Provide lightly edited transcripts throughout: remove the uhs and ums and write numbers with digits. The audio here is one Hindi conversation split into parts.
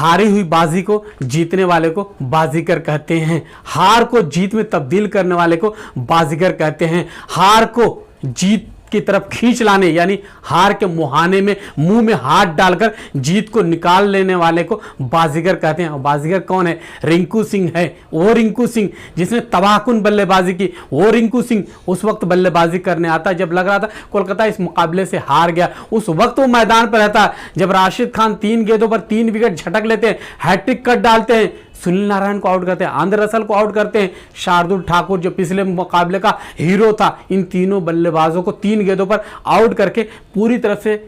हारी हुई बाजी को जीतने वाले को बाजीगर कहते हैं, हार को जीत में तब्दील करने वाले को बाजीगर कहते हैं, हार को जीत की तरफ खींच लाने यानी हार के मुहाने में मुंह में हाथ डालकर जीत को निकाल लेने वाले को बाजीगर कहते हैं। और बाजीगर कौन है? रिंकू सिंह है। वो रिंकू सिंह जिसने तबाहकुन बल्लेबाजी की, वो रिंकू सिंह उस वक्त बल्लेबाजी करने आता जब लग रहा था कोलकाता इस मुकाबले से हार गया। उस वक्त वो मैदान पर रहता जब राशिद खान 3 गेंदों पर 3 विकेट झटक लेते हैं, हैट्रिक कर डालते हैं, सुनील नारायण को आउट करते हैं, आंद्रे रसल को आउट करते हैं, शार्दुल ठाकुर जो पिछले मुकाबले का हीरो था, इन तीनों बल्लेबाजों को 3 गेंदों पर आउट करके पूरी तरह से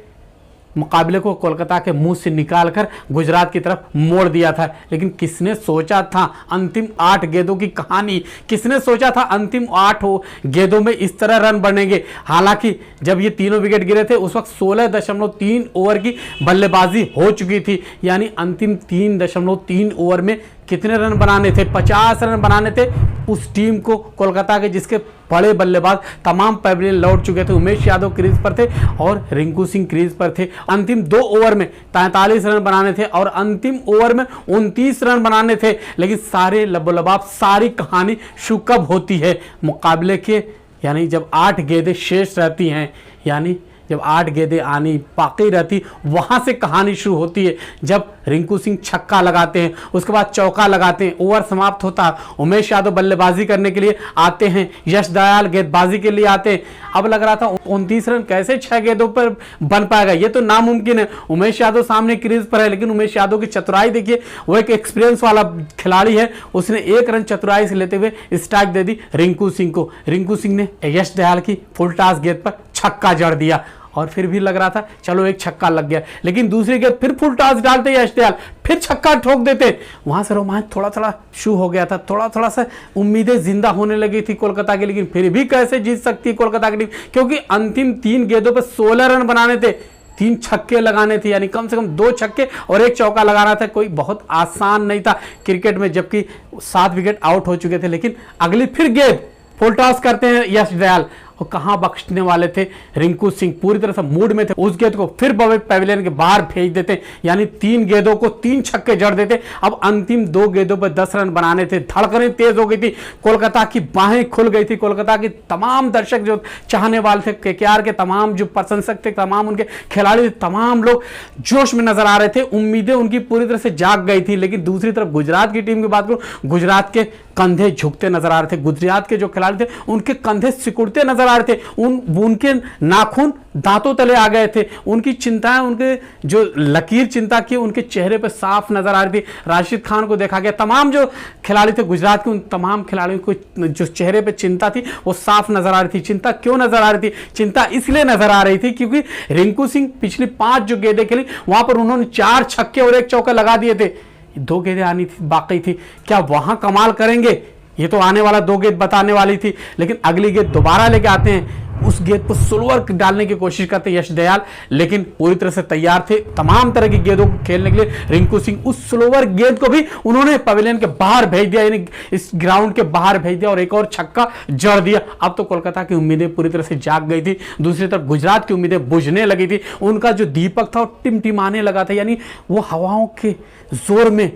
मुकाबले को कोलकाता के मुंह से निकालकर गुजरात की तरफ मोड़ दिया था। लेकिन किसने सोचा था अंतिम 8 गेंदों की कहानी, किसने सोचा था अंतिम 8 गेंदों में इस तरह रन बनेंगे। हालांकि जब ये तीनों विकेट गिरे थे उस वक्त 16.3 ओवर की बल्लेबाजी हो चुकी थी, यानी अंतिम 3.3 ओवर में कितने रन बनाने थे? 50 रन बनाने थे उस टीम को कोलकाता के जिसके बड़े बल्लेबाज तमाम पैवेलियन लौट चुके थे। उमेश यादव क्रीज पर थे और रिंकू सिंह क्रीज पर थे। अंतिम 2 ओवर में 43 रन बनाने थे और अंतिम ओवर में 29 रन बनाने थे। लेकिन सारे लबोलबाब सारी कहानी शुरू कब होती है? मुकाबले के यानी जब 8 गेंदें शेष रहती हैं, यानी जब 8 गेंदें आनी बाकी रहती, वहां से कहानी शुरू होती है। जब रिंकू सिंह छक्का लगाते हैं, उसके बाद चौका लगाते हैं, ओवर समाप्त होता है, उमेश यादव बल्लेबाजी करने के लिए आते हैं, यश दयाल गेंदबाजी के लिए आते हैं। अब लग रहा था 29 रन कैसे 6 गेंदों पर बन पाएगा, ये तो नामुमकिन है। उमेश यादव सामने क्रीज पर है, लेकिन उमेश यादव की चतुराई देखिए, वो एक एक्सपीरियंस वाला खिलाड़ी है। उसने 1 रन चतुराई से लेते हुए स्ट्राइक दे दी रिंकू सिंह को। रिंकू सिंह ने यश दयाल की फुल टॉस गेंद पर छक्का जड़ दिया और फिर भी लग रहा था चलो एक छक्का लग गया, लेकिन दूसरी गेंद फिर फुल टॉस डालते यश दयाल, फिर छक्का ठोक देते। वहां से रोमांच थोड़ा थोड़ा शुरू हो गया था, थोड़ा थोड़ा सा उम्मीदें जिंदा होने लगी थी कोलकाता की। लेकिन फिर भी कैसे जीत सकती है कोलकाता की टीम, क्योंकि अंतिम 3 गेंदों पर 16 रन बनाने थे, 3 छक्के लगाने थे, यानी कम से कम 2 छक्के और 1 चौका लगाना था। कोई बहुत आसान नहीं था क्रिकेट में, जबकि 7 विकेट आउट हो चुके थे। लेकिन अगली फिर गेंद फुल टॉस करते हैं यश दयाल और कहां बख्शने वाले थे रिंकू सिंह, पूरी तरह से मूड में थे। उस गेंद को फिर पैवेलियन के बाहर भेज देते, यानी 3 गेंदों को 3 छक्के जड़ देते। अब अंतिम 2 गेंदों पर 10 रन बनाने थे। धड़कनें तेज हो गई थी, कोलकाता की बाहें खुल गई थी। कोलकाता के तमाम दर्शक जो चाहने वाले थे, केकेआर के तमाम जो प्रशंसक थे, तमाम उनके खिलाड़ी, तमाम लोग जोश में नजर आ रहे थे। उम्मीदें उनकी पूरी तरह से जाग गई थी। लेकिन दूसरी तरफ गुजरात की टीम की बात करूं, गुजरात के कंधे झुकते नजर आ रहे थे। गुजरात के जो खिलाड़ी थे उनके कंधे सिकुड़ते नजर आ रहे थे, उनके नाखून दांतों तले आ गए थे। उनकी चिंताएं, उनके जो लकीर चिंता की उनके चेहरे पर साफ नजर आ रही थी। राशिद खान को देखा गया, तमाम जो खिलाड़ी थे गुजरात के, उन तमाम खिलाड़ियों को जो चेहरे पर चिंता थी वो साफ नजर आ रही थी। चिंता क्यों नजर आ रही थी? चिंता इसलिए नजर आ रही थी क्योंकि रिंकू सिंह पिछली 5 जो गेंदें खेली वहां पर उन्होंने 4 छक्के और 1 चौका लगा दिए थे। 2 गेंदें आनी थी बाकी थी, क्या वहां कमाल करेंगे? ये तो आने वाला 2 गेंद बताने वाली थी। लेकिन अगली गेंद दोबारा लेके आते हैं, उस गेंद पर स्लोअर डालने की कोशिश करते यश दयाल, लेकिन पूरी तरह से तैयार थे तमाम तरह की गेंदों को खेलने के लिए रिंकू सिंह। उस स्लोअर गेंद को भी उन्होंने पवेलियन के बाहर भेज दिया, यानी इस ग्राउंड के बाहर भेज दिया और एक और छक्का जड़ दिया। अब तो कोलकाता की उम्मीदें पूरी तरह से जाग गई थी। दूसरी तरफ गुजरात की उम्मीदें बुझने लगी थी। उनका जो दीपक था वो टिमटिमाने लगा था, यानी वो हवाओं के जोर में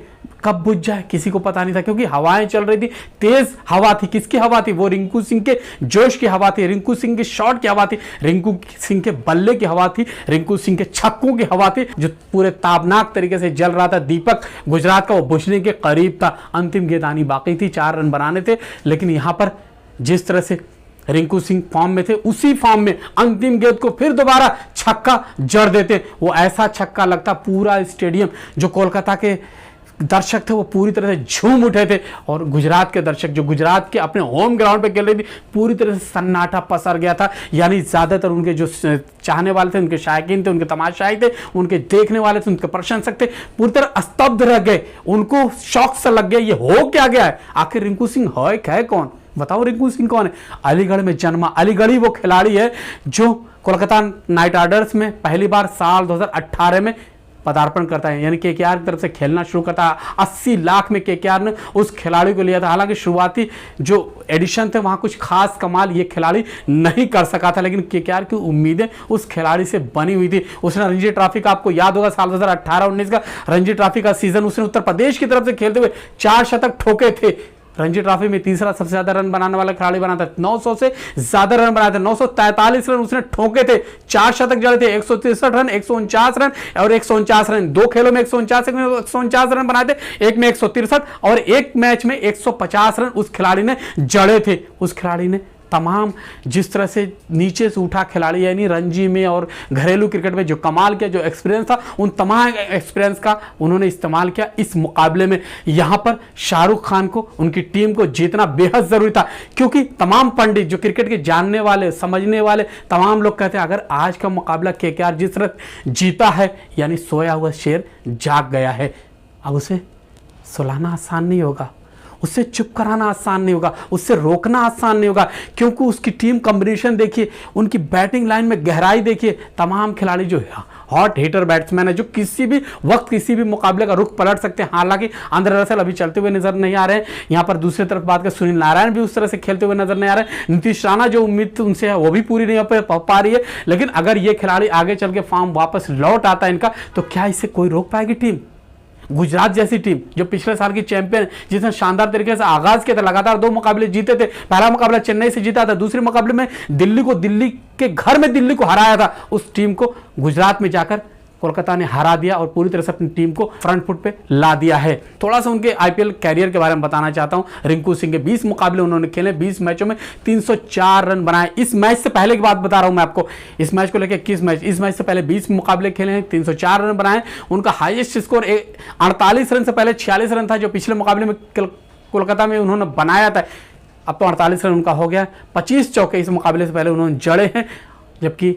कब बुझ जाए किसी को पता नहीं था, क्योंकि हवाएं चल रही थी, तेज हवा थी। किसकी हवा थी? वो रिंकू सिंह के जोश की हवा थी, रिंकू सिंह के शॉट की हवा थी, रिंकू सिंह के बल्ले की हवा थी, रिंकू सिंह के छक्कों की हवा थी, जो पूरे ताबनाक तरीके से जल रहा था। दीपक गुजरात का वो बुझने के करीब था। अंतिम गेंद आनी बाकी थी, 4 रन बनाने थे। लेकिन यहां पर जिस तरह से रिंकू सिंह फॉर्म में थे, उसी फॉर्म में अंतिम गेंद को फिर दोबारा छक्का जड़ देते। वो ऐसा छक्का लगता पूरा स्टेडियम, जो कोलकाता के दर्शक थे वो पूरी तरह से झूम उठे थे, और गुजरात के दर्शक जो गुजरात के अपने होम ग्राउंड पे खेल रही थी, पूरी तरह से सन्नाटा पसर गया था। यानी ज्यादातर उनके जो चाहने वाले थे, उनके शायकीन थे, उनके तमाशाई थे, उनके देखने वाले थे, उनके प्रशंसक थे, पूरी तरह स्तब्ध रह गए। उनको शौक सा लग गया, ये हो क्या गया है? आखिर रिंकू सिंह है कौन? बताओ रिंकू सिंह कौन है? अलीगढ़ में जन्मा, अलीगढ़ी वो खिलाड़ी है जो कोलकाता नाइट राइडर्स में पहली बार साल 2018 में पदार्पण करता है, यानी केकेआर की तरफ से खेलना शुरू करता है। 80 लाख में केकेआर ने उस खिलाड़ी को लिया था। हालांकि शुरुआती जो एडिशन थे वहां कुछ खास कमाल ये खिलाड़ी नहीं कर सका था, लेकिन केकेआर की उम्मीदें उस खिलाड़ी से बनी हुई थी। उसने रणजी ट्रॉफी का, आपको याद होगा साल 2018-19 का रणजी ट्रॉफी का सीजन, उसने उत्तर प्रदेश की तरफ से खेलते हुए 4 शतक ठोके थे। रणजी ट्रॉफी में तीसरा सबसे ज्यादा रन बनाने वाला खिलाड़ी बना था, 900 से ज्यादा रन बनाए थे, 943 रन उसने ठोके थे, 4 शतक जड़े थे, 163 रन, 149 रन और 149 रन। 2 खेलों में 149 रन बनाए थे, एक में 163 और एक मैच में 150 रन उस खिलाड़ी ने जड़े थे। उस खिलाड़ी ने तमाम जिस तरह से नीचे से उठा खिलाड़ी, यानी रणजी में और घरेलू क्रिकेट में जो कमाल किया, जो एक्सपीरियंस था, उन तमाम एक्सपीरियंस का उन्होंने इस्तेमाल किया इस मुकाबले में। यहां पर शाहरुख खान को, उनकी टीम को जीतना बेहद जरूरी था, क्योंकि तमाम पंडित जो क्रिकेट के जानने वाले, समझने वाले तमाम लोग कहते हैं अगर आज का मुकाबला केकेआर जिस तरह जीता है, यानी सोया हुआ शेर जाग गया है। अब उसे सुलाना आसान नहीं होगा, उससे चुप कराना आसान नहीं होगा, उससे रोकना आसान नहीं होगा, क्योंकि उसकी टीम कॉम्बिनेशन देखिए, उनकी बैटिंग लाइन में गहराई देखिए, तमाम खिलाड़ी जो हॉट हिटर बैट्समैन है, जो किसी भी वक्त किसी भी मुकाबले का रुख पलट सकते हैं। हालांकि आंद्रे रसेल अभी चलते हुए नजर नहीं आ रहे हैं। यहाँ पर दूसरी तरफ बात करें, सुनील नारायण भी उस तरह से खेलते हुए नजर नहीं आ रहे हैं। नीतीश राणा जो उम्मीद उनसे है वो भी पूरी नहीं हो पा रही है। लेकिन अगर ये खिलाड़ी आगे चल के फॉर्म वापस लौट आता है इनका, तो क्या इससे कोई रोक पाएगी टीम? गुजरात जैसी टीम जो पिछले साल की चैंपियन, जिसने शानदार तरीके से आगाज किया था, लगातार 2 मुकाबले जीते थे। पहला मुकाबला चेन्नई से जीता था, दूसरे मुकाबले में दिल्ली के घर में दिल्ली को हराया था। उस टीम को गुजरात में जाकर कोलकाता ने हरा दिया और पूरी तरह से अपनी टीम को फ्रंट फुट पे ला दिया है। थोड़ा सा उनके आईपीएल कैरियर के बारे में बताना चाहता हूं। रिंकू सिंह के 20 मुकाबले उन्होंने खेले, 20 मैचों में 304 रन बनाए। इस मैच से पहले की बात बता रहा हूं मैं आपको, इस मैच को लेकर 21 मैच, इस मैच से पहले 20 मुकाबले खेले हैं, 304 रन बनाए। उनका हाईएस्ट स्कोर 48 रन से पहले 46 रन था, जो पिछले मुकाबले में कोलकाता में उन्होंने बनाया था। अब तो 48 रन उनका हो गया। 25 चौके इस मुकाबले से पहले उन्होंने जड़े हैं, जबकि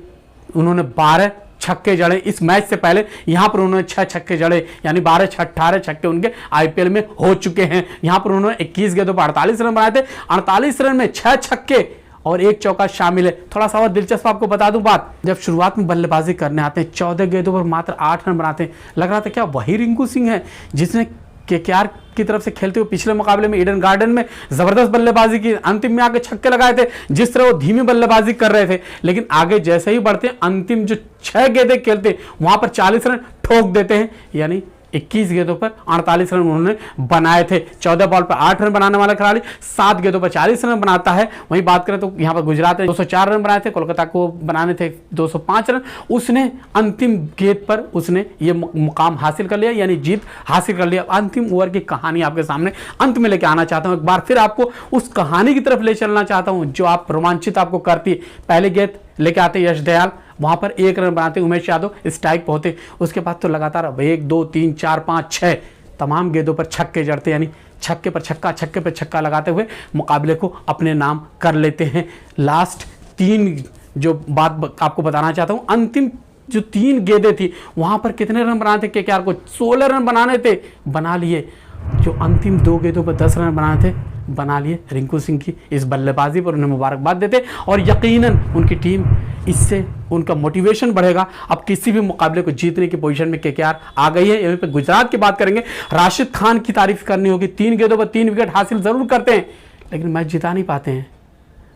उन्होंने 12 छक्के जड़े। इस मैच से पहले यहां पर उन्होंने 6 छक्के जड़े, यानी 18 छक्के उनके आईपीएल में हो चुके हैं। यहां पर उन्होंने 21 गेंदों पर 48 रन बनाए थे। 48 रन में 6 छक्के और 1 चौका शामिल है। थोड़ा सा और दिलचस्प आपको बता दूं बात, जब शुरुआत में बल्लेबाजी करने आते हैं 14 गेंदों पर मात्र 8 रन बनाते हैं। लग रहा था क्या वही रिंकू सिंह है जिसने केकेआर की तरफ से खेलते हुए पिछले मुकाबले में ईडन गार्डन में जबरदस्त बल्लेबाजी की, अंतिम में आके छक्के लगाए थे। जिस तरह वो धीमी बल्लेबाजी कर रहे थे, लेकिन आगे जैसे ही बढ़ते अंतिम जो 6 गेंदें खेलते वहां पर 40 रन ठोक देते हैं, यानी 21 गेंदों पर 48 रन उन्होंने बनाए थे। 14 बॉल पर 8 रन बनाने वाला खिलाड़ी 7 गेंदों पर 40 रन बनाता है। वहीं बात करें तो यहाँ पर गुजरात ने 204 रन बनाए थे, कोलकाता को बनाने थे 205 रन। उसने अंतिम गेंद पर उसने ये मुकाम हासिल कर लिया, यानी जीत हासिल कर लिया। अंतिम ओवर की कहानी आपके सामने अंत में लेके आना चाहता हूँ। एक बार फिर आपको उस कहानी की तरफ ले चलना चाहता हूँ जो आप रोमांचित आपको करती है। पहले गेंद लेके आते यश दयाल, वहां पर 1 रन बनाते उमेश यादव, स्ट्राइक पे होते। उसके बाद तो लगातार 1 2 3 4 5 6 तमाम गेंदों पर छक्के जड़ते, यानी छक्के पर छक्का लगाते हुए मुकाबले को अपने नाम कर लेते हैं। लास्ट 3 जो बात आपको बताना चाहता हूं, अंतिम जो 3 गेंदें थी वहां पर कितने रन बनाने थे केकेआर को? 16 रन बनाने थे, बना लिए। जो अंतिम 2 गेंदों पर 10 रन बनाए थे, बना लिए। रिंकू सिंह की इस बल्लेबाजी पर उन्हें मुबारकबाद देते और यकीनन उनकी टीम, इससे उनका मोटिवेशन बढ़ेगा। अब किसी भी मुकाबले को जीतने की पोजीशन में केकेआर आ गई है। यहीं पे गुजरात की बात करेंगे, राशिद खान की तारीफ करनी होगी। 3 गेंदों पर 3 विकेट हासिल जरूर करते हैं, लेकिन मैच जिता नहीं पाते हैं।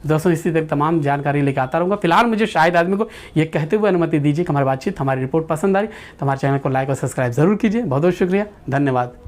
दोस्तों, इसी तरह तमाम जानकारी लेकर आता रहूँगा। फिलहाल मुझे शाहिद आदमी को ये कहते हुए अनुमति दीजिए कि हमारी बातचीत, हमारी रिपोर्ट पसंद आई तो हमारे चैनल को लाइक और सब्सक्राइब जरूर कीजिए। बहुत बहुत शुक्रिया, धन्यवाद।